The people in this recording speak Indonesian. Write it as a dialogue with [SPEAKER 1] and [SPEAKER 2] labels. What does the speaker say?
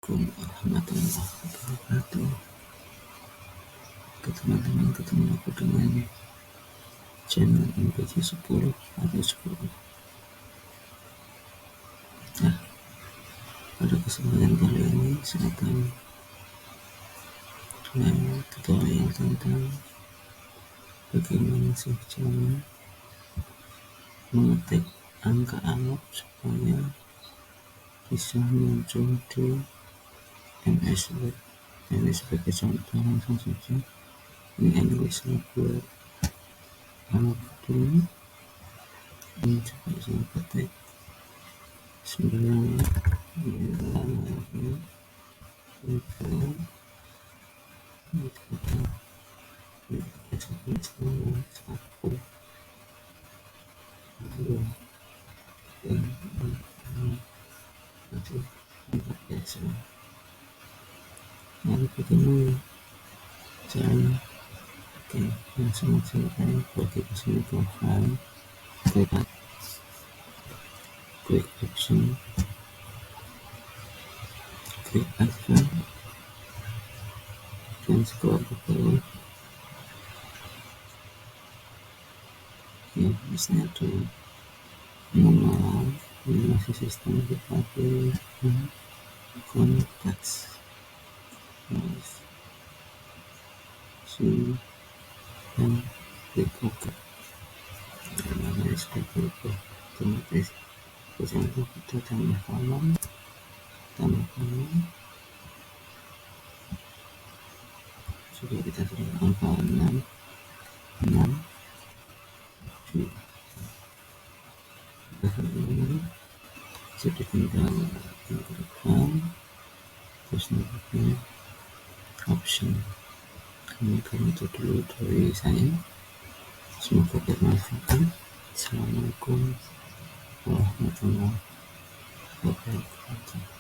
[SPEAKER 1] warahmatullahi wabarakatuh. Oke teman-teman, ketemu aku dengan channel MPC 10 atau 10. Nah, pada kesempatan kali ini saya akan tutorial tentang bagaimana sih cara mengetik angka agar supaya bisa muncul di MS Word. Ini sebagai contoh langsung saja, ini Englishnya buat alat dulu. Ini coba saya ketik 9 lalu begini caranya. Oke, langsung saja bagi kesini profile, klik option, klik agar, dan scroll ke bawah. Ya, misalnya ada manual, ini masih sistem dipakai konteks sini dan klik OK. Karena sudah berubah otomatis. Contoh kita tambah kolom, juga kita sudah angka 6 jadi tinggal menggunakan terus nanti option. Demikian itu dulu dari saya, semoga bermanfaat. Assalamualaikum warahmatullahi wabarakatuh.